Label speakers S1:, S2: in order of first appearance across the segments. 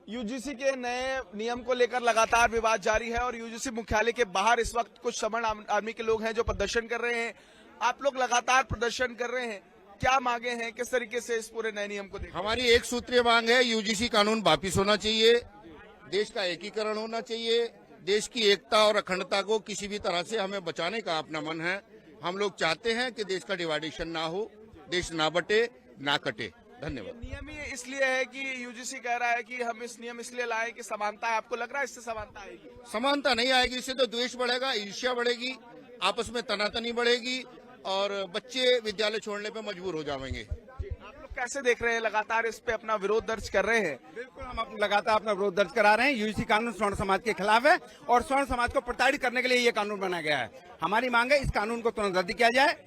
S1: UGC के नए नियम को लेकर लगातार विवाद जारी है और यूजीसी मुख्यालय के बाहर इस वक्त कुछ सवर्ण आर्मी के लोग हैं जो प्रदर्शन कर रहे हैं। आप लोग लगातार प्रदर्शन कर रहे हैं, क्या मांगे हैं, किस तरीके से इस पूरे नए नियम को देखते हैं?
S2: हमारी एक सूत्रीय मांग है, यूजीसी कानून वापिस होना चाहिए, देश का एकीकरण होना चाहिए, देश की एकता और अखंडता को किसी भी तरह से हमें बचाने का अपना मन है। हम लोग चाहते हैं कि देश का डिवाइडेशन ना हो, देश ना बटे ना कटे। धन्यवाद।
S1: नियम ही इसलिए है कि यूजीसी कह रहा है कि हम इस नियम इसलिए लाए कि समानता है। आपको लग रहा है इससे समानता आएगी?
S2: समानता नहीं आएगी, इससे तो द्वेष बढ़ेगा, ईर्ष्या बढ़ेगी, आपस में तनातनी बढ़ेगी और बच्चे विद्यालय छोड़ने पे मजबूर हो जाएंगे।
S1: आप लोग कैसे देख रहे हैं, लगातार इस पे अपना विरोध दर्ज कर रहे हैं?
S3: बिल्कुल, हम लगातार अपना विरोध दर्ज करा रहे हैं। यूजीसी कानून स्वर्ण समाज के खिलाफ है और स्वर्ण समाज को प्रताड़ित करने के लिए ये कानून बनाया गया है। हमारी मांग है इस कानून को तुरंत रद्द किया जाए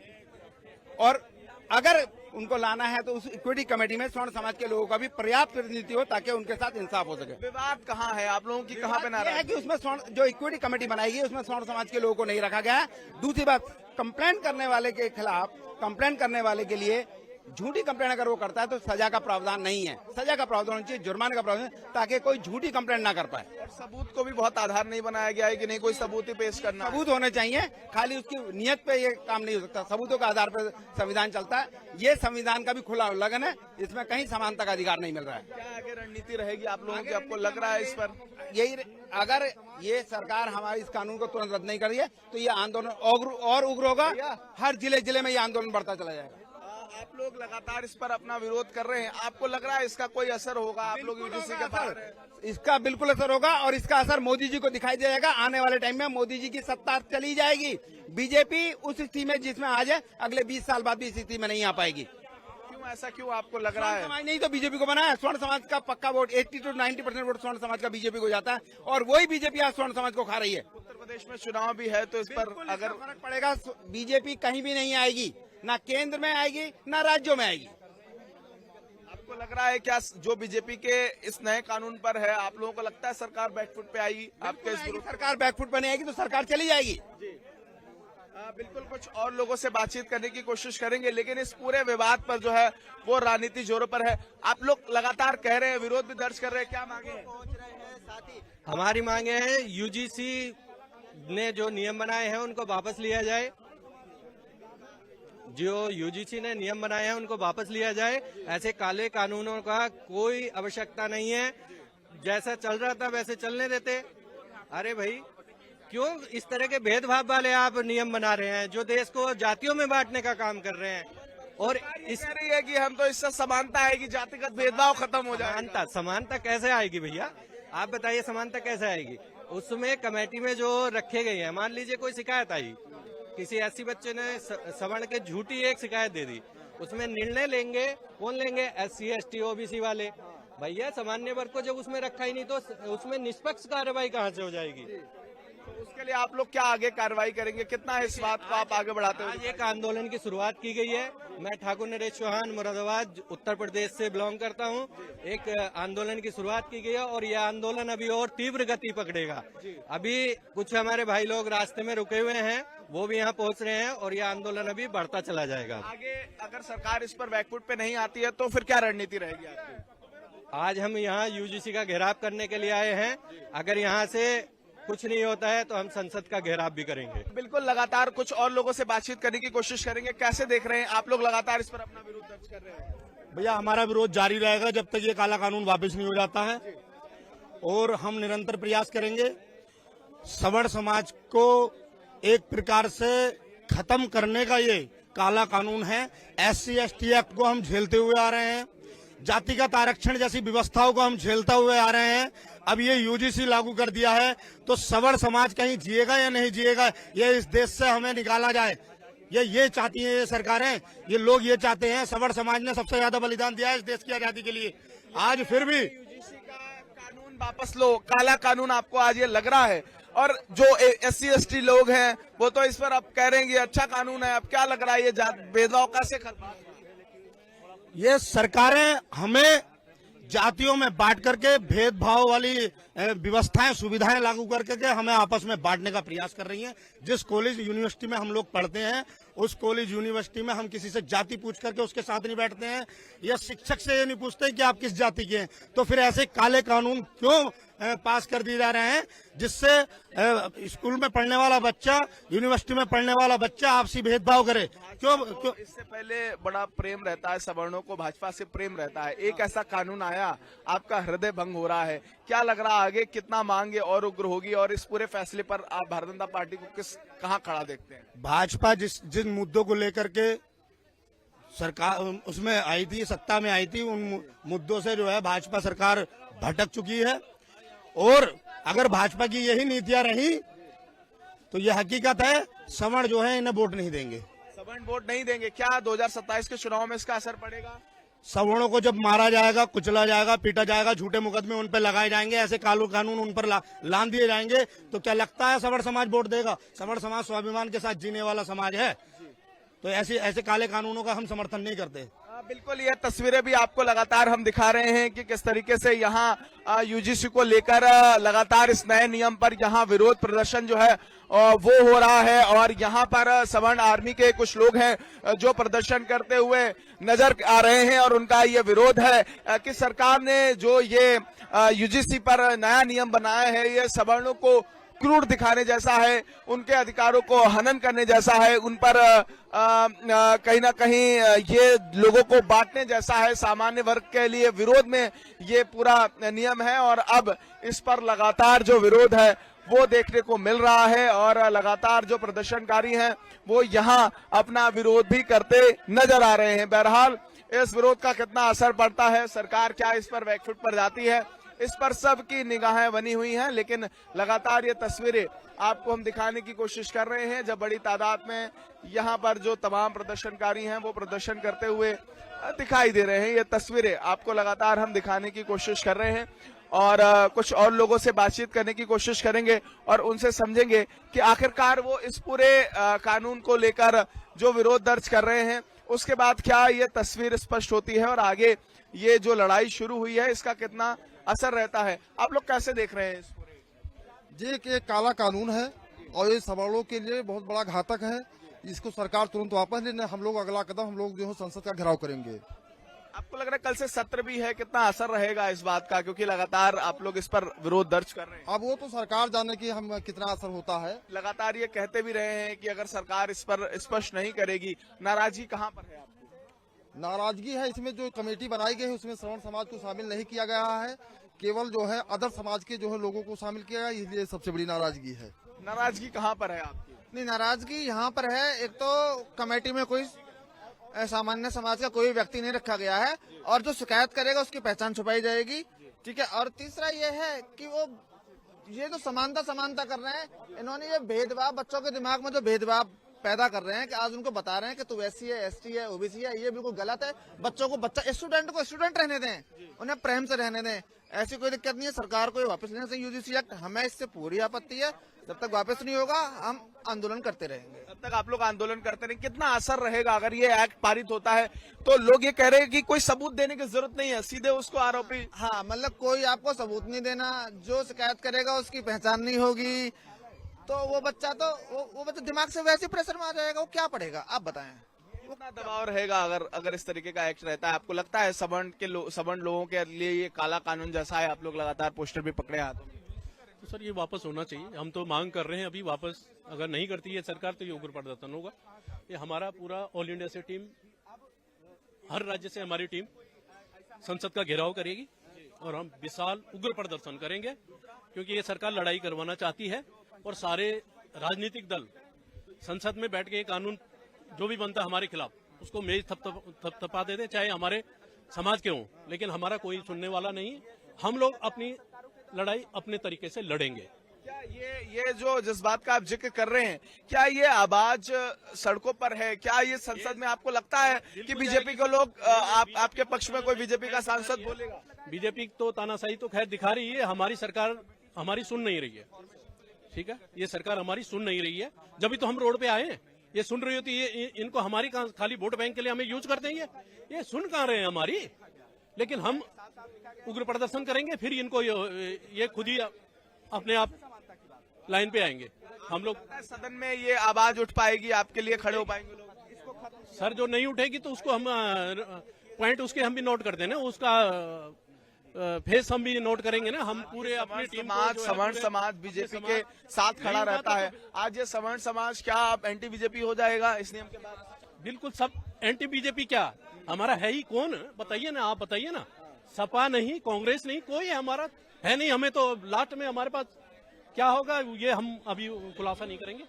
S3: और अगर उनको लाना है तो उस इक्विटी कमेटी में स्वर्ण समाज के लोगों का भी पर्याप्त प्रतिनिधि हो ताकि उनके साथ इंसाफ हो सके।
S1: विवाद कहाँ है, आप लोगों की कहाँ पे नाराजगी
S3: है कि उसमें जो इक्विटी कमेटी बनाएगी उसमें स्वर्ण समाज के लोगों को नहीं रखा गया है। दूसरी बात, कंप्लेंट करने वाले के खिलाफ, कंप्लेंट करने वाले के लिए झूठी कंप्लेंट अगर वो करता है तो सजा का प्रावधान नहीं है। सजा का प्रावधान होना चाहिए, जुर्माने का प्रावधान, ताकि कोई झूठी कंप्लेंट ना कर पाए।
S1: और सबूत को भी बहुत आधार नहीं बनाया गया है कि नहीं कोई सबूत ही पेश करना है।
S3: सबूत होने चाहिए, खाली उसकी नियत पे ये काम नहीं हो सकता। सबूतों के आधार पर संविधान चलता है। ये संविधान का भी खुला उल्लंघन है, इसमें कहीं समानता का अधिकार नहीं मिल रहा है।
S1: क्या आगे रणनीति रहेगी आप लोगों की, आपको लग रहा है इस पर?
S3: यही, अगर ये सरकार हमारे इस कानून को तुरंत रद्द नहीं कर रही है तो ये आंदोलन और उग्र होगा। हर जिले में ये आंदोलन बढ़ता चला जाएगा।
S1: आप लोग लगातार इस पर अपना विरोध कर रहे हैं, आपको लग रहा है इसका कोई असर होगा? आप लोग यूजीसी के बाहर हैं।
S3: इसका बिल्कुल असर होगा और इसका असर मोदी जी को दिखाई दे जाएगा। आने वाले टाइम में मोदी जी की सत्ता चली जाएगी। बीजेपी उस स्थिति में जिसमें आज है, अगले 20 साल बाद भी इस स्थिति में नहीं आ पाएगी।
S1: क्यों, ऐसा क्यों आपको लग रहा है?
S3: समाज नहीं तो बीजेपी को बनाया। स्वर्ण समाज का पक्का वोट 80 to 90% वोट स्वर्ण समाज का बीजेपी को जाता है और वही बीजेपी आज स्वर्ण समाज को खा रही है।
S1: उत्तर प्रदेश में चुनाव भी है तो इस पर अगर
S3: फर्क पड़ेगा, बीजेपी कहीं भी नहीं आएगी, ना केंद्र में आएगी ना राज्यों में आएगी।
S1: आपको लग रहा है क्या जो बीजेपी के इस नए कानून पर है, आप लोगों को लगता है सरकार बैकफुट पे आएगी? आपके इस विरोध?
S3: सरकार बैकफुट पर नहीं आएगी तो सरकार चली जाएगी।
S1: बिल्कुल, कुछ और लोगों से बातचीत करने की कोशिश करेंगे, लेकिन इस पूरे विवाद पर जो है वो राजनीति जोरों पर है। आप लोग लगातार कह रहे हैं, विरोध भी दर्ज कर रहे हैं, क्या मांगे हैं?
S4: हमारी मांगे हैं यूजीसी ने जो नियम बनाए हैं उनको वापस लिया जाए। जो यूजीसी ने नियम बनाए हैं उनको वापस लिया जाए। ऐसे काले कानूनों का कोई आवश्यकता नहीं है। जैसा चल रहा था वैसे चलने देते। अरे भाई, क्यों इस तरह के भेदभाव वाले आप नियम बना रहे हैं जो देश को जातियों में बांटने का काम कर रहे हैं? और इस
S1: कह रही है कि हम तो इससे समानता आएगी, जातिगत भेदभाव खत्म हो जाएगा।
S4: समानता कैसे आएगी भैया? आप बताइए, समानता कैसे आएगी? उसमें कमेटी में जो रखे गए हैं, मान लीजिए कोई शिकायत आई, किसी ऐसी बच्चे ने सवर्ण के झूठी एक शिकायत दे दी, उसमें निर्णय लेंगे कौन लेंगे? SC ST OBC वाले। भैया, सामान्य वर्ग को जब उसमें रखा ही नहीं तो उसमें निष्पक्ष कार्रवाई कहाँ से हो जाएगी?
S1: तो उसके लिए आप लोग क्या आगे कार्रवाई करेंगे? कितना है इस बात को आप आगे बढ़ाते हो?
S4: आज एक आंदोलन की शुरुआत की गई है। मैं ठाकुर नरेश चौहान, मुरादाबाद, उत्तर प्रदेश से बिलोंग करता हूं। एक आंदोलन की शुरुआत की गई है और यह आंदोलन अभी और तीव्र गति पकड़ेगा। अभी कुछ हमारे भाई लोग रास्ते में रुके हुए हैं, वो भी यहाँ पहुंच रहे हैं और यह आंदोलन अभी बढ़ता चला जाएगा।
S1: आगे अगर सरकार इस पर बैकफुट पे नहीं आती है तो फिर क्या रणनीति रहेगी आपकी?
S4: आज हम यहाँ यूजीसी का घेराव करने के लिए आए हैं। अगर यहाँ से कुछ नहीं होता है तो हम संसद का घेराव भी करेंगे।
S1: बिल्कुल, लगातार कुछ और लोगों से बातचीत करने की कोशिश करेंगे। कैसे देख रहे हैं आप लोग, लगातार इस पर अपना विरोध दर्ज कर रहे हैं?
S5: भैया, हमारा विरोध जारी रहेगा जब तक ये काला कानून वापस नहीं हो जाता है और हम निरंतर प्रयास करेंगे। सवर्ण समाज को एक प्रकार से खत्म करने का ये काला कानून है। SC ST एक्ट को हम झेलते हुए आ रहे हैं, जातिगत आरक्षण जैसी व्यवस्थाओं को हम झेलते हुए आ रहे हैं। अब ये यूजीसी लागू कर दिया है तो सवर्ण समाज कहीं जिएगा या नहीं जिएगा, ये इस देश से हमें निकाला जाए, ये चाहती है ये सरकारें, ये लोग ये चाहते हैं। सवर्ण समाज ने सबसे ज्यादा बलिदान दिया है इस देश की आजादी के लिए। आज फिर भी
S1: यूजीसी का कानून वापस लो, काला कानून आपको आज ये लग रहा है? और जो SC ST लोग हैं वो तो इस पर अब कह रहे हैं कि अच्छा कानून है। अब क्या लग रहा है, ये भेदभाव कैसे खत्म होगा?
S5: ये सरकारें हमें जातियों में बांट करके भेदभाव वाली व्यवस्थाएं, सुविधाएं लागू करके हमें आपस में बांटने का प्रयास कर रही हैं। जिस कॉलेज यूनिवर्सिटी में हम लोग पढ़ते हैं उस कॉलेज यूनिवर्सिटी में हम किसी से जाति पूछ करके उसके साथ नहीं बैठते हैं, या शिक्षक से ये नहीं पूछते हैं कि आप किस जाति के हैं। तो फिर ऐसे काले कानून क्यों पास कर दिए जा रहे हैं, जिससे स्कूल में पढ़ने वाला बच्चा, यूनिवर्सिटी में पढ़ने वाला बच्चा आपसी भेदभाव करे? क्यों?
S1: इससे पहले बड़ा प्रेम रहता है सवर्णों को, भाजपा से प्रेम रहता है, एक ऐसा कानून आया, आपका हृदय भंग हो रहा है। क्या लग रहा है आगे कितना मांगे और उग्र होगी, और इस पूरे फैसले पर आप भारतीय जनता पार्टी को कहाँ खड़ा देखते हैं?
S5: भाजपा जिन मुद्दों को लेकर के सरकार उसमें आई थी, सत्ता में आई थी, उन मुद्दों से जो है भाजपा सरकार भटक चुकी है। और अगर भाजपा की यही नीतियां रही तो यह हकीकत है, सवर्ण जो है इन्हें वोट नहीं देंगे।
S1: सवर्ण वोट नहीं देंगे। क्या 2027 के चुनाव में इसका असर पड़ेगा?
S5: सवर्णों को जब मारा जाएगा, कुचला जाएगा, पीटा जाएगा, झूठे मुकदमे उन पर लगाए जाएंगे, ऐसे कानून उन पर लाद दिए जाएंगे, तो क्या लगता है सवर्ण समाज वोट देगा? सवर्ण समाज स्वाभिमान के साथ जीने वाला समाज है, तो ऐसे काले कानूनों का हम समर्थन नहीं करते।
S1: बिल्कुल, ये तस्वीरें भी आपको लगातार हम दिखा रहे हैं कि किस तरीके से यहाँ यूजीसी को लेकर लगातार इस नए नियम पर यहाँ विरोध प्रदर्शन जो है वो हो रहा है। और यहाँ पर सवर्ण आर्मी के कुछ लोग हैं जो प्रदर्शन करते हुए नजर आ रहे हैं, और उनका ये विरोध है कि सरकार ने जो ये यूजीसी पर नया नियम बनाया है, ये सवर्णों को क्रूर दिखाने जैसा है, उनके अधिकारों को हनन करने जैसा है, उन पर कहीं ना कहीं ये लोगों को बांटने जैसा है। सामान्य वर्ग के लिए विरोध में ये पूरा नियम है, और अब इस पर लगातार जो विरोध है वो देखने को मिल रहा है, और लगातार जो प्रदर्शनकारी हैं वो यहाँ अपना विरोध भी करते नजर आ रहे हैं। बहरहाल इस विरोध का कितना असर पड़ता है, सरकार क्या इस पर बैकफुट पर जाती है, इस पर सबकी निगाहें बनी हुई हैं। लेकिन लगातार ये तस्वीरें आपको हम दिखाने की कोशिश कर रहे हैं, जब बड़ी तादाद में यहाँ पर जो तमाम प्रदर्शनकारी हैं वो प्रदर्शन करते हुए दिखाई दे रहे हैं। ये तस्वीरें आपको लगातार हम दिखाने की कोशिश कर रहे हैं, और कुछ और लोगों से बातचीत करने की कोशिश करेंगे और उनसे समझेंगे कि आखिरकार वो इस पूरे कानून को लेकर जो विरोध दर्ज कर रहे हैं, उसके बाद क्या ये तस्वीर स्पष्ट होती है, और आगे ये जो लड़ाई शुरू हुई है इसका कितना असर रहता है। आप लोग कैसे देख रहे हैं इस पूरे?
S6: जी, कि काला कानून है और ये सवर्णों के लिए बहुत बड़ा घातक है। इसको सरकार तुरंत वापस लेने, हम लोग अगला कदम हम लोग जो है संसद का घेराव करेंगे।
S1: आपको लग रहा है कल से सत्र भी है, कितना असर रहेगा इस बात का, क्योंकि लगातार आप लोग इस पर विरोध दर्ज कर रहे हैं?
S6: अब वो तो सरकार जाने की हम कितना असर होता है।
S1: लगातार ये कहते भी रहे हैं कि अगर सरकार इस पर स्पष्ट नहीं करेगी, नाराजगी कहाँ पर है आपको?
S6: नाराजगी है इसमें जो कमेटी बनाई गई है उसमें सवर्ण समाज को शामिल नहीं किया गया है, केवल जो है अदर समाज के जो है लोगों को शामिल किया गया, इसलिए सबसे बड़ी नाराजगी है।
S1: नाराजगी कहाँ पर है आपकी?
S7: नहीं, नाराजगी यहाँ पर है, एक तो कमेटी में कोई सामान्य समाज का कोई व्यक्ति नहीं रखा गया है, और जो शिकायत करेगा उसकी पहचान छुपाई जाएगी, ठीक है। और तीसरा ये है कि वो ये जो समानता कर रहे हैं, इन्होंने ये भेदभाव बच्चों के दिमाग में जो भेदभाव पैदा कर रहे हैं कि आज उनको बता रहे हैं कि तू एससी है, एसटी है, ओबीसी है, ये बिल्कुल गलत है। बच्चों को स्टूडेंट को स्टूडेंट रहने दें, उन्हें प्रेम से रहने दें, ऐसी कोई दिक्कत नहीं है। सरकार को वापस लेना चाहिए यूजीसी एक्ट, हमें इससे पूरी आपत्ति है। जब तक वापस नहीं होगा हम आंदोलन करते रहेंगे।
S1: तब तक आप लोग आंदोलन करते रहें। कितना असर रहेगा अगर ये एक्ट पारित होता है? तो लोग ये कह रहे हैं कि कोई सबूत देने की जरूरत नहीं है, सीधे उसको आरोपी।
S7: हाँ, मतलब कोई आपको सबूत नहीं देना, जो शिकायत करेगा उसकी पहचान नहीं होगी, तो वो बच्चा दिमाग से वैसे प्रेशर में आ जाएगा, वो क्या पढ़ेगा आप बताएं।
S1: कितना दबाव रहेगा अगर इस तरीके का एक्ट रहता है? आपको लगता है सवर्ण लोगों के लिए ये काला कानून जैसा है? आप लोग लगातार पोस्टर भी पकड़े हाथों में।
S8: तो सर ये वापस होना चाहिए, हम तो मांग कर रहे हैं अभी वापस। अगर नहीं करती है सरकार तो ये उग्र प्रदर्शन होगा। ये हमारा पूरा ऑल इंडिया से टीम, हर राज्य से हमारी टीम संसद का घेराव करेगी, और हम विशाल उग्र प्रदर्शन करेंगे, क्योंकि ये सरकार लड़ाई करवाना चाहती है, और सारे राजनीतिक दल संसद में बैठ के ये कानून जो भी बनता है हमारे खिलाफ उसको मेज थपथपा देते, चाहे हमारे समाज के हों, लेकिन हमारा कोई सुनने वाला नहीं। हम लोग अपनी लड़ाई अपने तरीके से लड़ेंगे।
S1: क्या ये जो जिस बात का आप जिक्र कर रहे हैं, क्या ये आवाज सड़कों पर है? क्या ये संसद में आपको लगता है कि बीजेपी को लोग आपके पक्ष में कोई बीजेपी का सांसद बोलेगा?
S8: बीजेपी तो तानाशाही तो खैर दिखा रही है, हमारी सरकार हमारी सुन नहीं रही है, ठीक है। ये सरकार हमारी सुन नहीं रही है, जब भी तो हम रोड पे आए हैं। ये सुन रही होती है, इनको हमारी खाली वोट बैंक के लिए हमें यूज कर देंगे, ये सुन कहाँ रहे हैं हमारी। लेकिन हम उग्र प्रदर्शन करेंगे, फिर इनको ये खुद ही अपने आप लाइन पे आएंगे। हम लोग
S1: सदन में ये आवाज उठ पाएगी, आपके लिए खड़े हो पाएंगे लोग?
S8: सर जो नहीं उठेगी तो उसको हम पॉइंट उसके हम भी नोट कर देना, उसका फेस हम भी नोट करेंगे ना, हम पूरे अपनी टीम
S1: समाज सवर्ण समाज बीजेपी के साथ खड़ा रहता है। आज ये सवर्ण समाज क्या आप एंटी बीजेपी हो जाएगा इस नियम के बाद?
S8: बिल्कुल सब एंटी बीजेपी। क्या हमारा है ही कौन, बताइए ना, आप बताइए ना। सपा नहीं, कांग्रेस नहीं, कोई हमारा है नहीं। हमें तो लास्ट में हमारे पास क्या होगा ये हम अभी खुलासा नहीं करेंगे।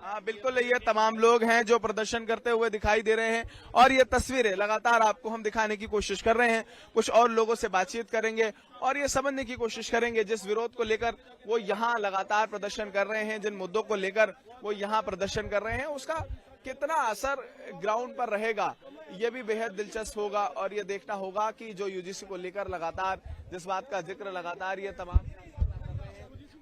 S1: हाँ बिल्कुल, ये तमाम लोग हैं जो प्रदर्शन करते हुए दिखाई दे रहे हैं और ये तस्वीरें लगातार आपको हम दिखाने की कोशिश कर रहे हैं। कुछ और लोगों से बातचीत करेंगे और ये समझने की कोशिश करेंगे जिस विरोध को लेकर वो यहाँ लगातार प्रदर्शन कर रहे हैं, जिन मुद्दों को लेकर वो यहाँ प्रदर्शन कर रहे हैं, उसका कितना असर ग्राउंड पर रहेगा ये भी बेहद दिलचस्प होगा। और ये देखना होगा कि जो यूजीसी को लेकर लगातार जिस बात का जिक्र लगातार ये तमाम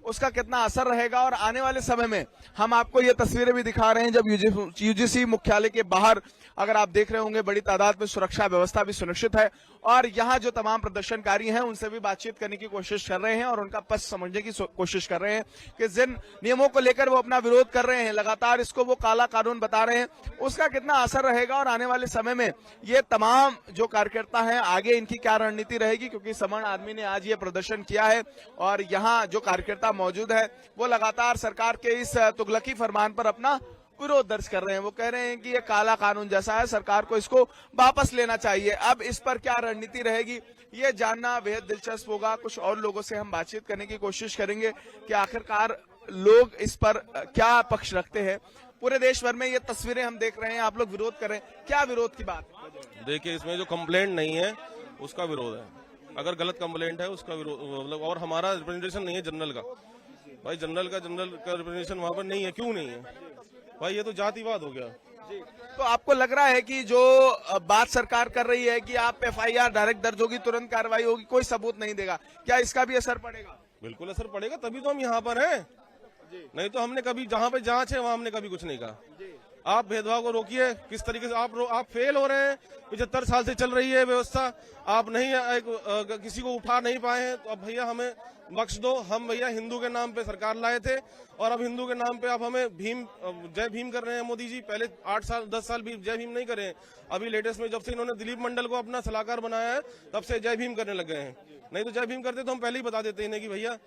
S1: उसका कितना असर रहेगा। और आने वाले समय में हम आपको ये तस्वीरें भी दिखा रहे हैं जब यूजीसी मुख्यालय के बाहर अगर आप देख रहे होंगे बड़ी तादाद में सुरक्षा व्यवस्था भी सुनिश्चित है और यहाँ जो तमाम प्रदर्शनकारी हैं उनसे भी बातचीत करने की कोशिश कर रहे हैं और उनका पक्ष समझने की कोशिश कर रहे हैं कि जिन नियमों को लेकर वो अपना विरोध कर रहे हैं, लगातार इसको वो काला कानून बता रहे हैं, उसका कितना असर रहेगा और आने वाले समय में ये तमाम जो कार्यकर्ता हैं आगे इनकी क्या रणनीति रहेगी। क्योंकि सवर्ण आदमी ने आज ये प्रदर्शन किया है और यहाँ जो कार्यकर्ता मौजूद है वो लगातार सरकार के इस तुगलकी फरमान पर अपना विरोध दर्ज कर रहे हैं। वो कह रहे हैं कि ये काला कानून जैसा है, सरकार को इसको वापस लेना चाहिए। अब इस पर क्या रणनीति रहेगी ये जानना बेहद दिलचस्प होगा। कुछ और लोगों से हम बातचीत करने की कोशिश करेंगे कि आखिरकार लोग इस पर क्या पक्ष रखते हैं। पूरे देश भर में ये तस्वीरें हम देख रहे हैं, आप लोग विरोध कर रहे हैं, क्या विरोध की बात है?
S9: देखिए, इसमें जो कंप्लेंट नहीं है उसका विरोध है, अगर गलत कंप्लेंट है उसका विरोध, मतलब और हमारा रिप्रेजेंटेशन नहीं है जनरल का। भाई जनरल का रिप्रेजेंटेशन वहाँ पर नहीं है, क्यों नहीं है भाई? ये तो जातिवाद हो गया।
S1: तो आपको लग रहा है कि जो बात सरकार कर रही है कि आप एफआईआर डायरेक्ट दर्ज होगी, तुरंत कार्रवाई होगी, कोई सबूत नहीं देगा, क्या इसका भी असर पड़ेगा?
S9: बिल्कुल असर पड़ेगा, तभी तो हम यहाँ पर हैं। नहीं तो हमने कभी जहाँ पे जांच है वहाँ हमने कभी कुछ नहीं कहा। आप भेदभाव को रोकिए। किस तरीके से आप फेल हो रहे हैं। 75 साल से चल रही है व्यवस्था, आप नहीं किसी को उठा नहीं पाए हैं, तो अब भैया हमें बख्श दो। हम भैया हिंदू के नाम पे सरकार लाए थे और अब हिंदू के नाम पे आप हमें जय भीम कर रहे हैं मोदी जी। पहले 8 साल 10 साल भी जय भीम नहीं करे, अभी लेटेस्ट में जब से इन्होंने दिलीप मंडल को अपना सलाहकार बनाया है तब से जय भीम करने लग गए हैं। नहीं तो जय भीम करते तो हम पहले ही बता देते हैं कि भैया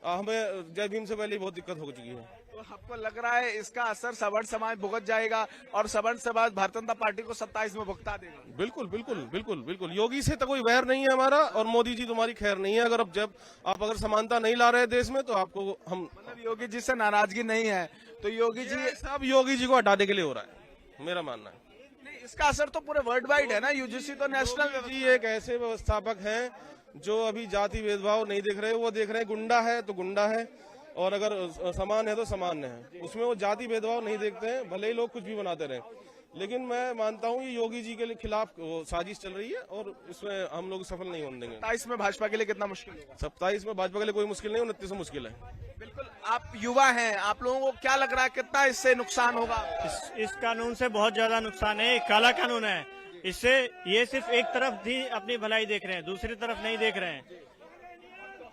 S9: हमें जय भीम से पहले ही बहुत दिक्कत हो चुकी है।
S1: तो आपको लग रहा है इसका असर सवर्ण समाज भुगत जाएगा और सवर्ण समाज भारतीय जनता पार्टी को 27 में भुगता देगा?
S9: बिल्कुल बिल्कुल बिल्कुल बिल्कुल। योगी से तो कोई वैर नहीं है हमारा और मोदी जी तुम्हारी खैर नहीं है। अगर अगर समानता नहीं ला रहे देश में तो आपको हम
S1: मतलब योगी जी से नाराजगी नहीं है तो योगी जी
S9: सब योगी जी को हटाने के लिए हो रहा है, मेरा मानना है।
S1: नहीं, इसका असर तो पूरे वर्ल्ड वाइड है ना। यूजीसी तो नेशनल
S9: जी एक ऐसे व्यवस्थापक हैं जो अभी जाति भेदभाव नहीं देख रहे, वो देख रहे हैं गुंडा है तो गुंडा है और अगर समान है तो समान है। उसमें वो जाति भेदभाव नहीं देखते हैं, भले ही लोग कुछ भी बनाते रहे। लेकिन मैं मानता हूँ ये योगी जी के खिलाफ साजिश चल रही है और इसमें हम लोग सफल नहीं होने देंगे।
S1: 27 में भाजपा के लिए कितना मुश्किल होगा?
S9: 27 में भाजपा के लिए कोई मुश्किल नहीं, 29 में मुश्किल है।
S1: बिल्कुल। आप युवा हैं, आप लोगों को क्या लग रहा है कितना इससे नुकसान होगा?
S10: इस कानून से बहुत ज्यादा नुकसान है। काला कानून है, इससे ये सिर्फ एक तरफ ही अपनी भलाई देख रहे हैं, दूसरी तरफ नहीं देख रहे हैं।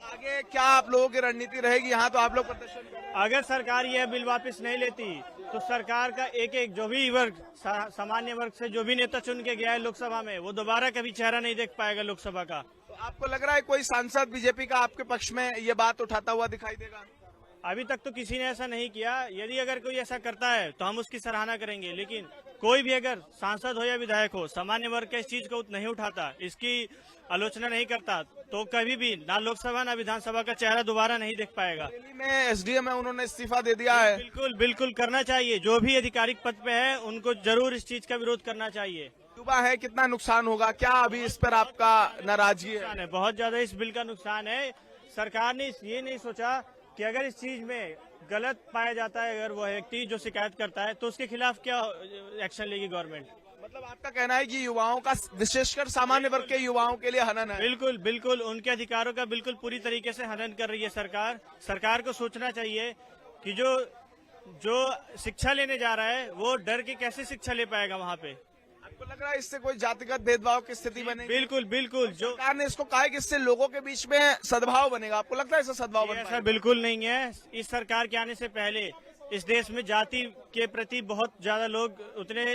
S1: आगे क्या आप लोगों की रणनीति रहेगी? यहाँ तो आप लोग प्रदर्शन कर रहे हैं।
S10: अगर सरकार यह बिल वापस नहीं लेती तो सरकार का एक जो भी वर्ग, सामान्य वर्ग से जो भी नेता चुन के गया है लोकसभा में, वो दोबारा कभी चेहरा नहीं देख पाएगा लोकसभा का।
S1: तो आपको लग रहा है कोई सांसद बीजेपी का आपके पक्ष में ये बात उठाता हुआ दिखाई देगा?
S10: अभी तक तो किसी ने ऐसा नहीं किया। यदि अगर कोई ऐसा करता है तो हम उसकी सराहना करेंगे, लेकिन कोई भी अगर सांसद हो या विधायक हो सामान्य वर्ग के इस चीज को नहीं उठाता, इसकी आलोचना नहीं करता, तो कभी भी ना लोकसभा ना विधानसभा का चेहरा दोबारा नहीं देख पाएगा।
S1: दिल्ली में एसडीएम है, उन्होंने इस्तीफा दे दिया है।
S10: बिल्कुल बिल्कुल करना चाहिए। जो भी आधिकारिक पद पे है उनको जरूर इस चीज का विरोध करना चाहिए।
S1: युवा है, कितना नुकसान होगा? क्या अभी इस पर आपका नाराजगी है?
S10: बहुत ज्यादा इस बिल का नुकसान है। सरकार ने ये नहीं सोचा कि अगर इस चीज में गलत पाया जाता है, अगर वो व्यक्ति जो शिकायत करता है तो उसके खिलाफ क्या एक्शन लेगी गवर्नमेंट।
S1: मतलब आपका कहना है कि युवाओं का, विशेषकर सामान्य वर्ग के युवाओं के लिए हनन है?
S10: बिल्कुल बिल्कुल, उनके अधिकारों का बिल्कुल पूरी तरीके से हनन कर रही है सरकार। सरकार को सोचना चाहिए कि जो शिक्षा लेने जा रहा है वो डर के कैसे शिक्षा ले पाएगा वहाँ पे।
S1: आपको लग रहा है इससे कोई जातिगत भेदभाव की स्थिति बनेगी?
S10: बिल्कुल बिल्कुल। जो
S1: सरकार ने इसको कहा है कि इससे लोगों के बीच में सद्भाव बनेगा, आपको लगता है इससे सद्भाव बन
S10: ऐसा
S1: पाएगा?
S10: बिल्कुल नहीं है। इस सरकार के आने से पहले इस देश में जाति के प्रति बहुत ज्यादा लोग उतने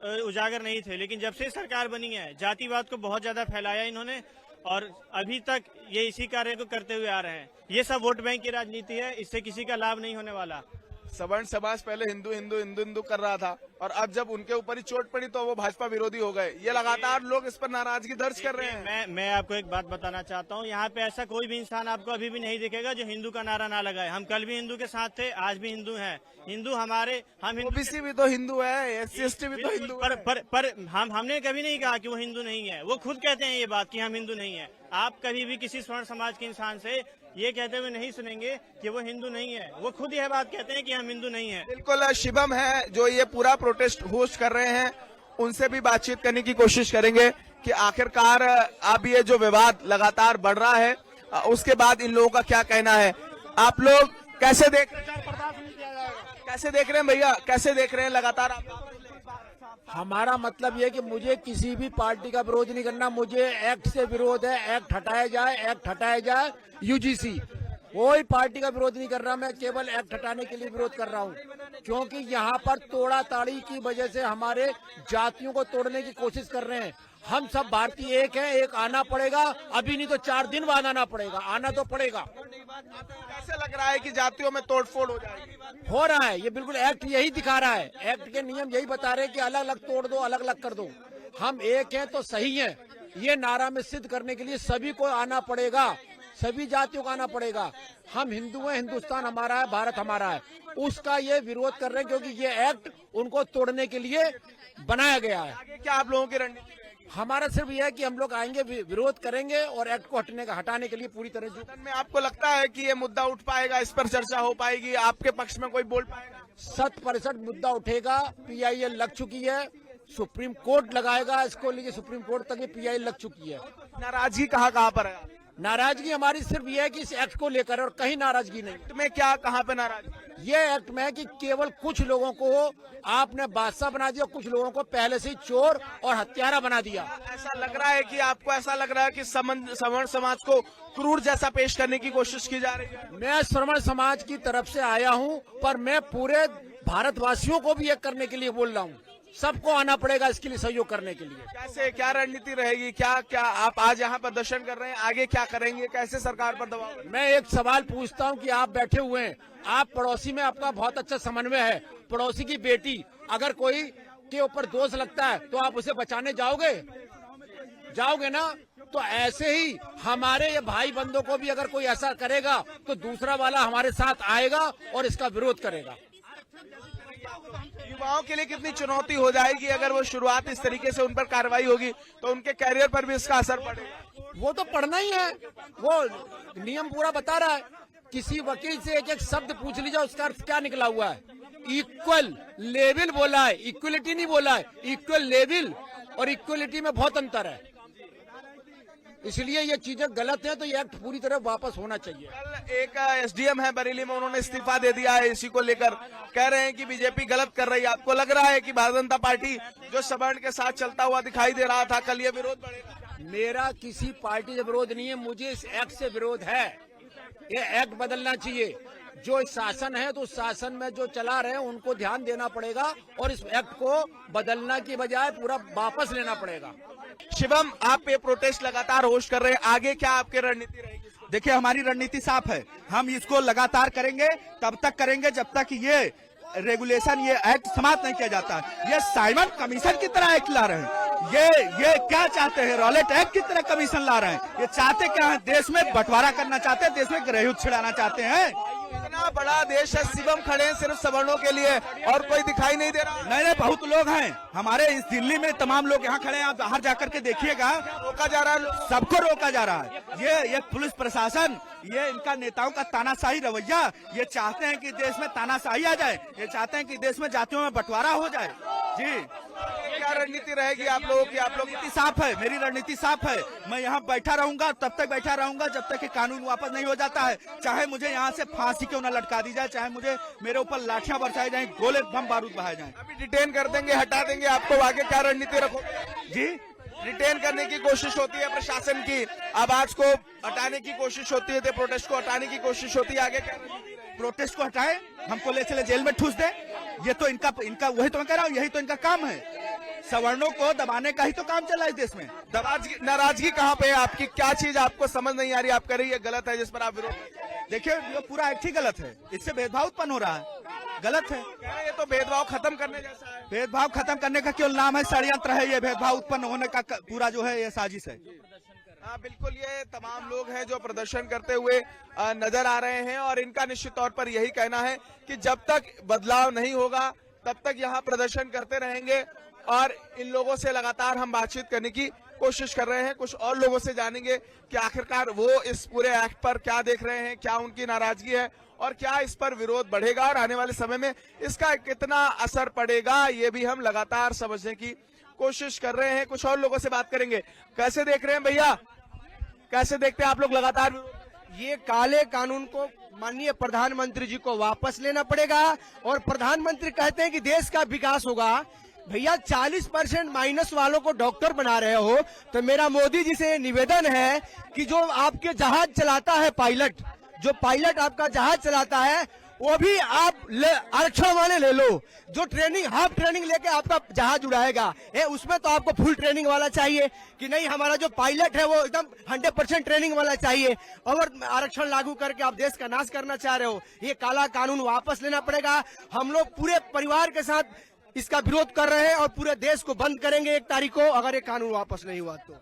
S10: उजागर नहीं थे, लेकिन जब से सरकार बनी है जातिवाद को बहुत ज्यादा फैलाया इन्होंने, और अभी तक ये इसी कार्य को करते हुए आ रहे हैं। ये सब वोट बैंक की राजनीति है, इससे किसी का लाभ नहीं होने वाला।
S1: सवर्ण समाज पहले हिंदू हिंदू हिंदू हिंदू कर रहा था, और अब जब उनके ऊपर ही चोट पड़ी तो वो भाजपा विरोधी हो गए। ये लगातार लोग इस पर नाराजगी दर्ज कर रहे हैं।
S10: मैं आपको एक बात बताना चाहता हूँ, यहाँ पे ऐसा कोई भी इंसान आपको अभी भी नहीं दिखेगा जो हिंदू का नारा ना लगाए। हम कल भी हिंदू के साथ थे, आज भी हिंदू हैं। हिंदू हमारे, हम
S1: ओबीसी भी तो हिंदू है, SC/ST भी तो हिंदू है।
S10: पर हमने कभी नहीं कहा कि वो हिंदू नहीं है। वो खुद कहते हैं ये बात कि हम हिंदू नहीं है। आप कभी भी किसी स्वर्ण समाज के इंसान से ये कहते हुए नहीं सुनेंगे कि वो हिंदू नहीं है। वो खुद यह बात कहते हैं कि हम हिंदू नहीं है।
S1: बिल्कुल, शिवम है जो ये पूरा प्रोटेस्ट होस्ट कर रहे हैं, उनसे भी बातचीत करने की कोशिश करेंगे कि आखिरकार अब ये जो विवाद लगातार बढ़ रहा है उसके बाद इन लोगों का क्या कहना है। आप लोग कैसे देख रहे हैं भैया, कैसे देख रहे हैं लगातार आप?
S11: हमारा मतलब ये कि मुझे किसी भी पार्टी का विरोध नहीं करना, मुझे एक्ट से विरोध है। एक्ट हटाया जाए, यूजीसी। कोई पार्टी का विरोध नहीं कर रहा, मैं केवल एक्ट हटाने के लिए विरोध कर रहा हूँ, क्योंकि यहाँ पर तोड़ा ताड़ी की वजह से हमारे जातियों को तोड़ने की कोशिश कर रहे हैं। हम सब भारतीय एक हैं, एक आना पड़ेगा, अभी नहीं तो 4 दिन बाद आना पड़ेगा, आना तो पड़ेगा।
S1: कैसे लग रहा है कि जातियों में तोड़फोड़ हो जाएगी?
S11: हो रहा है, ये बिल्कुल एक्ट यही दिखा रहा है। एक्ट के नियम यही बता रहे हैं कि अलग अलग तोड़ दो, अलग अलग कर दो। हम एक हैं तो सही हैं, ये नारा में सिद्ध करने के लिए सभी को आना पड़ेगा, सभी जातियों को आना पड़ेगा। हम हिंदू हैं, हिंदुस्तान हमारा है, भारत हमारा है, उसका ये विरोध कर रहे हैं, क्योंकि ये एक्ट उनको तोड़ने के लिए बनाया गया है।
S1: आगे क्या आप लोगों की रणनीति?
S11: हमारा सिर्फ यह है कि हम लोग आएंगे, विरोध करेंगे और एक्ट को हटाने के लिए पूरी तरह जुट।
S1: में आपको लगता है कि ये मुद्दा उठ पाएगा, इस पर चर्चा हो पाएगी, आपके पक्ष में कोई बोल पाएगा?
S11: 100% मुद्दा उठेगा। PIL लग चुकी है, सुप्रीम कोर्ट लगाएगा इसको, लेकिन सुप्रीम कोर्ट तक ये PIL लग चुकी है।
S1: नाराजगी कहाँ पर है?
S11: नाराजगी हमारी सिर्फ ये है कि इस एक्ट को लेकर, और कहीं नाराजगी नहीं।
S1: एक्ट में क्या, कहाँ पे नाराजगी?
S11: ये एक्ट में है कि केवल कुछ लोगों को आपने बादशाह बना दिया, कुछ लोगों को पहले से ही चोर और हत्यारा बना दिया।
S1: ऐसा लग रहा है कि आपको ऐसा लग रहा है कि सवर्ण समाज को क्रूर जैसा पेश करने की कोशिश की जा रही है?
S11: मैं सवर्ण समाज की तरफ से आया हूं, पर मैं पूरे भारतवासियों को भी एक करने के लिए बोल रहा हूं। सबको आना पड़ेगा इसके लिए, सहयोग करने के लिए।
S1: कैसे, क्या रणनीति रहेगी? क्या आप आज यहाँ प्रदर्शन कर रहे हैं, आगे क्या करेंगे? कैसे सरकार पर दबाव?
S11: मैं एक सवाल पूछता हूँ कि आप बैठे हुए हैं, आप पड़ोसी में आपका बहुत अच्छा समन्वय है, पड़ोसी की बेटी अगर कोई के ऊपर दोष लगता है तो आप उसे बचाने जाओगे ना? तो ऐसे ही हमारे ये भाई बंधुओं को भी अगर कोई ऐसा करेगा तो दूसरा वाला हमारे साथ आएगा और इसका विरोध करेगा।
S1: युवाओं के लिए कितनी चुनौती हो जाएगी अगर वो शुरुआत इस तरीके से उन पर कार्रवाई होगी तो उनके कैरियर पर भी इसका असर पड़ेगा?
S11: वो तो पढ़ना ही है, वो नियम पूरा बता रहा है। किसी वकील से एक एक शब्द पूछ लीजिए, उसका अर्थ क्या निकला हुआ है। इक्वल लेवल बोला है, इक्वलिटी नहीं बोला है। इक्वल लेवल और इक्वलिटी में बहुत अंतर है, इसलिए ये चीजें गलत हैं, तो ये एक्ट पूरी तरह वापस होना चाहिए।
S1: कल एक SDM है बरेली में, उन्होंने इस्तीफा दे दिया है इसी को लेकर, कह रहे हैं कि बीजेपी गलत कर रही है। आपको लग रहा है कि भारतीय जनता पार्टी जो सवर्ण के साथ चलता हुआ दिखाई दे रहा था, कल ये विरोध बढ़ेगा?
S11: मेरा किसी पार्टी से विरोध नहीं है, मुझे इस एक्ट से विरोध है। ये एक्ट बदलना चाहिए। जो शासन है तो शासन में जो चला रहे हैं उनको ध्यान देना पड़ेगा और इस एक्ट को बदलना की बजाय पूरा वापस लेना पड़ेगा।
S1: शिवम, आप ये प्रोटेस्ट लगातार होस्ट कर रहे हैं, आगे क्या आपकी रणनीति रहेगी?
S3: देखिए, हमारी रणनीति साफ है, हम इसको लगातार करेंगे, तब तक करेंगे जब तक ये रेगुलेशन, ये एक्ट समाप्त नहीं किया जाता। ये साइमन कमीशन की तरह एक्ट ला रहे हैं। ये क्या चाहते हैं? रॉलेट एक्ट की तरह कमीशन ला रहे हैं। ये चाहते क्या है? देश में बंटवारा करना चाहते हैं, देश में गृहयुद्ध छिड़ाना चाहते हैं।
S1: इतना बड़ा देश है, शिवम खड़े हैं सिर्फ सवर्णों के लिए और कोई दिखाई नहीं दे रहा?
S3: नहीं, बहुत लोग हैं हमारे इस दिल्ली में, तमाम लोग यहाँ खड़े हैं, आप बाहर जाकर के देखिएगा।
S1: रोका जा रहा है,
S3: सबको रोका जा रहा है। ये पुलिस प्रशासन, ये इनका नेताओं का तानाशाही रवैया, ये चाहते हैं कि देश में तानाशाही आ जाए, ये चाहते हैं कि देश में जातियों में बंटवारा हो जाए। जी,
S1: क्या रणनीति रहेगी आप लोगों की? आप लोग
S3: रणनीति साफ है, मेरी रणनीति साफ है। मैं यहाँ बैठा रहूंगा, तब तक बैठा रहूंगा जब तक कि कानून वापस नहीं हो जाता है। चाहे मुझे यहाँ से फांसी क्यों न लटका दी जाए, चाहे मुझे मेरे ऊपर लाठियां बरसाई जाए, गोले बम बारूद बहाए जाए।
S1: अभी डिटेन कर देंगे, हटा देंगे आपको, आगे क्या रणनीति रखोगे?
S3: जी,
S1: डिटेन करने की कोशिश होती है प्रशासन की, आवाज को हटाने की कोशिश होती है, प्रोटेस्ट को हटाने की कोशिश होती है, आगे क्या?
S3: प्रोटेस्ट को हटाए, हमको ले चले जेल में ठूस दे, ये तो इनका वही तो मैं कह रहा हूँ, यही तो इनका काम है। सवर्णों को दबाने का ही तो काम चला है इस देश में।
S1: नाराजगी कहाँ पे है आपकी? क्या चीज आपको समझ नहीं आ रही? आप कह रही है गलत है जिस पर आप विरोध?
S3: देखिए ये पूरा एक्ट ही गलत है, इससे भेदभाव उत्पन्न हो रहा है, गलत है।
S1: कह रहे हैं ये तो भेदभाव खत्म करने जैसा है।
S3: भेदभाव खत्म करने का केवल नाम है, षड्यंत्र है। ये भेदभाव उत्पन्न होने का पूरा जो है ये साजिश है।
S1: हाँ बिल्कुल, ये तमाम लोग हैं जो प्रदर्शन करते हुए नजर आ रहे हैं और इनका निश्चित तौर पर यही कहना है कि जब तक बदलाव नहीं होगा तब तक यहाँ प्रदर्शन करते रहेंगे। और इन लोगों से लगातार हम बातचीत करने की कोशिश कर रहे हैं, कुछ और लोगों से जानेंगे कि आखिरकार वो इस पूरे एक्ट पर क्या देख रहे हैं, क्या उनकी नाराजगी है और क्या इस पर विरोध बढ़ेगा और आने वाले समय में इसका कितना असर पड़ेगा, ये भी हम लगातार समझने की कोशिश कर रहे हैं। कुछ और लोगों से बात करेंगे। कैसे देख रहे हैं भैया, कैसे देखते हैं आप लोग लगातार?
S12: ये काले कानून को माननीय प्रधानमंत्री जी को वापस लेना पड़ेगा और प्रधानमंत्री कहते हैं कि देश का विकास होगा। भैया 40% माइनस वालों को डॉक्टर बना रहे हो, तो मेरा मोदी जी से निवेदन है कि जो आपके जहाज चलाता है पायलट, जो पायलट आपका जहाज चलाता है वो भी आप आरक्षण वाले ले लो। जो ट्रेनिंग हाफ ट्रेनिंग लेके आपका जहाज उड़ाएगा उसमें तो आपको फुल ट्रेनिंग वाला चाहिए कि नहीं? हमारा जो पायलट है वो एकदम 100% ट्रेनिंग वाला चाहिए। और आरक्षण लागू करके आप देश का नाश करना चाह रहे हो। ये काला कानून वापस लेना पड़ेगा। हम लोग पूरे परिवार के साथ इसका विरोध कर रहे हैं और पूरे देश को बंद करेंगे 1 तारीख को, अगर ये कानून वापस नहीं हुआ तो।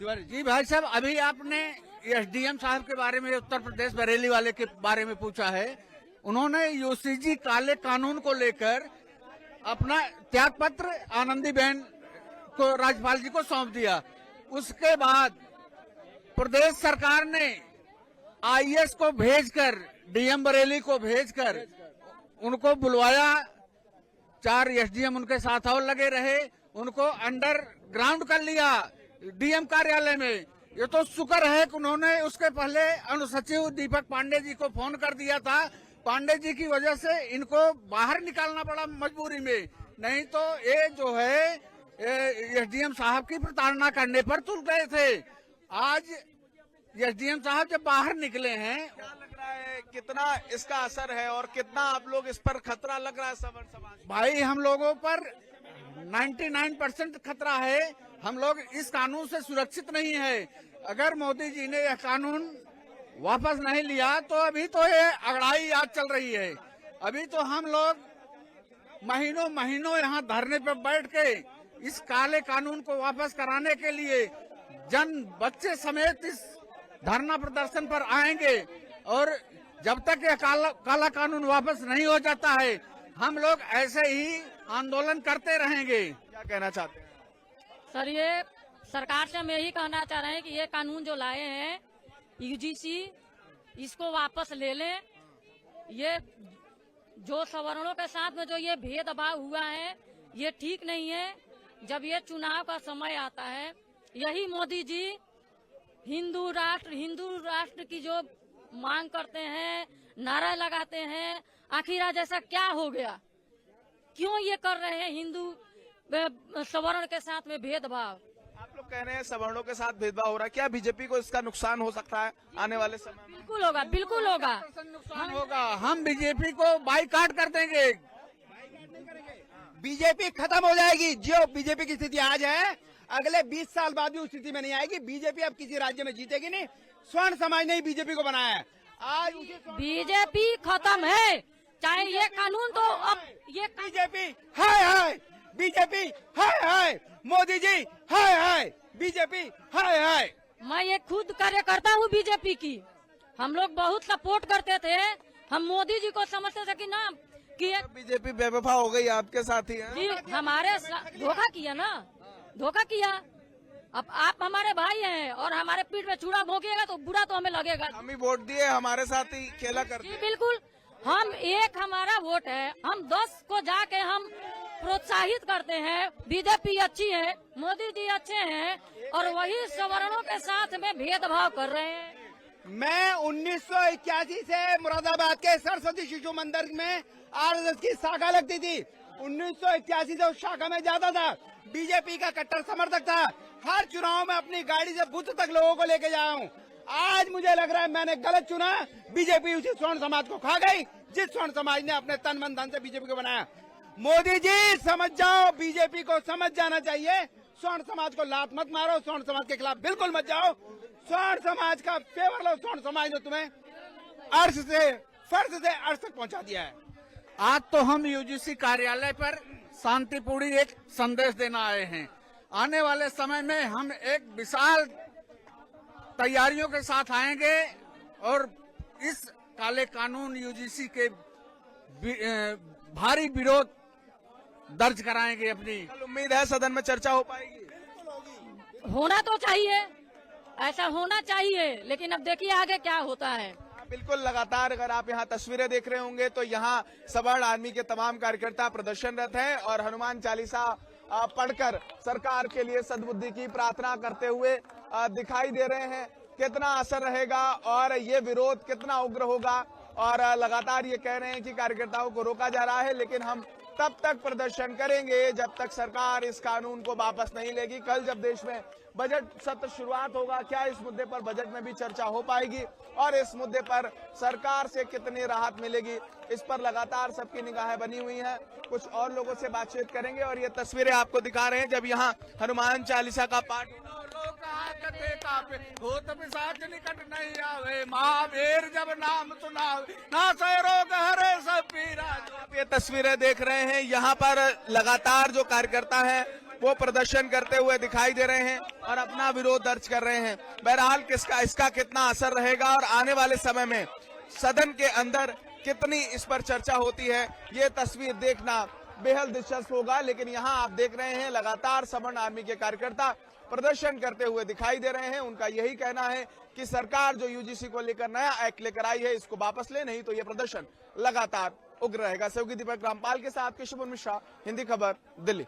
S11: जी भाई साहब, अभी आपने एसडीएम साहब के बारे में, उत्तर प्रदेश बरेली वाले के बारे में पूछा है। उन्होंने यूसीजी काले कानून को लेकर अपना त्याग पत्र आनंदीबेन को, राज्यपाल जी को सौंप दिया। उसके बाद प्रदेश सरकार ने आईएएस को भेजकर, डीएम बरेली को भेजकर उनको बुलवाया। 4 एसडीएम उनके साथ और लगे रहे, उनको अंडरग्राउंड कर लिया डीएम कार्यालय में। ये तो शुक्र है कि उन्होंने उसके पहले अनुसचिव दीपक पांडे जी को फोन कर दिया था। पांडे जी की वजह से इनको बाहर निकालना पड़ा मजबूरी में, नहीं तो ये जो है एसडीएम साहब की प्रताड़ना करने पर तुल गए थे। आज एसडीएम साहब जब बाहर निकले हैं,
S1: क्या लग रहा है कितना इसका असर है और कितना आप लोग इस पर खतरा लग रहा है सवर्ण समाज?
S11: भाई हम लोगों पर 99% खतरा है। हम लोग इस कानून से सुरक्षित नहीं है। अगर मोदी जी ने यह कानून वापस नहीं लिया तो अभी तो ये अगड़ाई याद चल रही है। अभी तो हम लोग महीनों महीनों यहाँ धरने पर बैठ के इस काले कानून को वापस कराने के लिए बच्चे समेत इस धरना प्रदर्शन पर आएंगे। और जब तक यह काला कानून वापस नहीं हो जाता है, हम लोग ऐसे ही आंदोलन करते रहेंगे।
S1: क्या कहना चाहते हैं
S13: सर? ये सरकार से हम यही कहना चाह रहे हैं कि ये कानून जो लाए हैं यूजीसी, इसको वापस ले लें। ये जो सवर्णों के साथ में जो ये भेदभाव हुआ है ये ठीक नहीं है। जब ये चुनाव का समय आता है, यही मोदी जी हिंदू राष्ट्र की जो मांग करते हैं, नारा लगाते हैं, आखिर आज ऐसा क्या हो गया? क्यों ये कर रहे हैं हिंदू सवर्ण के साथ में भेदभाव?
S1: आप लोग कह रहे हैं सवर्णों के साथ भेदभाव हो रहा है, क्या बीजेपी को इसका नुकसान हो सकता है आने वाले समय में?
S13: बिल्कुल होगा, बिल्कुल होगा,
S11: नुकसान होगा। हम बीजेपी को बाइकाट कर देंगे।
S12: बीजेपी खत्म हो जाएगी। जो बीजेपी की स्थिति आज है, अगले 20 साल बाद भी उस स्थिति में नहीं आएगी। बीजेपी अब किसी राज्य में जीतेगी नहीं। स्वर्ण समाज ने ही बीजेपी को बनाया है। आज
S13: बीजेपी खत्म है, चाहे ये कानून तो अब ये
S12: बीजेपी हाय बीजेपी हाय मोदी जी हाय बीजेपी हाय।
S13: मैं ये खुद कार्यकर्ता हूँ बीजेपी की। हम लोग बहुत सपोर्ट करते थे। हम मोदी जी को समझते थे कि ना कि
S1: बीजेपी बेवफा हो गई आपके साथ ही है?
S13: जी, हमारे धोखा किया ना, धोखा किया। अब आप हमारे भाई हैं और हमारे पीठ पे चूड़ा भोंकेगा तो बुरा तो हमें लगेगा।
S1: हम ही वोट दिए, हमारे साथ ही खेला करते।
S13: जी बिल्कुल, हम एक हमारा वोट है, हम 10 को जाके हम प्रोत्साहित करते हैं। बीजेपी अच्छी है, मोदी जी अच्छे हैं और वही सवर्णों के साथ में भेदभाव कर रहे हैं।
S12: मैं 1981 से मुरादाबाद के सरस्वती शिशु मंदिर में आरएसएस की शाखा लगती थी। 1981 से उस शाखा में जाता था, बीजेपी का कट्टर समर्थक था। हर चुनाव में अपनी गाड़ी से बूथ तक लोगों को लेके जाया हूँ। आज मुझे लग रहा है मैंने गलत चुना। बीजेपी उसी स्वर्ण समाज को खा गई जिस स्वर्ण समाज ने अपने तन मन धन से बीजेपी को बनाया।
S3: मोदी जी समझ जाओ, बीजेपी को समझ जाना चाहिए। स्वर्ण समाज को लात मत मारो, स्वर्ण समाज के खिलाफ बिल्कुल मत जाओ। स्वर्ण समाज का फेवर लो। स्वर्ण समाज ने तुम्हें अर्श से फर्श से अर्श तक पहुंचा दिया है।
S11: आज तो हम यूजीसी कार्यालय पर शांतिपूर्ण एक संदेश देना आए हैं। आने वाले समय में हम एक विशाल तैयारियों के साथ आएंगे और इस काले कानून यूजीसी के भारी विरोध दर्ज कराएंगे अपनी।
S1: कल उम्मीद है सदन में चर्चा हो पाएगी।
S13: होना तो चाहिए, ऐसा होना चाहिए, लेकिन अब देखिए आगे क्या होता है।
S1: बिल्कुल, लगातार अगर आप यहाँ तस्वीरें देख रहे होंगे तो यहाँ सवर्ण आर्मी के तमाम कार्यकर्ता प्रदर्शनरत हैं और हनुमान चालीसा पढ़कर सरकार के लिए सद्बुद्धि की प्रार्थना करते हुए दिखाई दे रहे हैं। कितना असर रहेगा और ये विरोध कितना उग्र होगा, और लगातार ये कह रहे हैं कि कार्यकर्ताओं को रोका जा रहा है, लेकिन हम तब तक प्रदर्शन करेंगे जब तक सरकार इस कानून को वापस नहीं लेगी। कल जब देश में बजट सत्र शुरुआत होगा, क्या इस मुद्दे पर बजट में भी चर्चा हो पाएगी और इस मुद्दे पर सरकार से कितनी राहत मिलेगी, इस पर लगातार सबकी निगाहें बनी हुई हैं। कुछ और लोगों से बातचीत करेंगे और ये तस्वीरें आपको दिखा रहे हैं जब यहाँ हनुमान चालीसा का पाठ
S11: निकट नहीं आवे, महावीर जब नाम सुनावे, ना से रोग हरे सब पीरा।
S1: आप ये तस्वीरें देख रहे हैं, यहाँ पर लगातार जो कार्यकर्ता हैं वो प्रदर्शन करते हुए दिखाई दे रहे हैं और अपना विरोध दर्ज कर रहे हैं। बहरहाल इसका कितना असर रहेगा और आने वाले समय में सदन के अंदर कितनी इस पर चर्चा होती है, ये तस्वीर देखना बेहद दिलचस्प होगा। लेकिन यहाँ आप देख रहे हैं लगातार सवर्ण आर्मी के कार्यकर्ता प्रदर्शन करते हुए दिखाई दे रहे हैं। उनका यही कहना है कि सरकार जो यूजीसी को लेकर नया एक्ट लेकर आई है, इसको वापस ले, नहीं तो ये प्रदर्शन लगातार उग्र रहेगा। सहयोगी दीपक रामपाल के साथ केशव मिश्रा, हिंदी खबर, दिल्ली।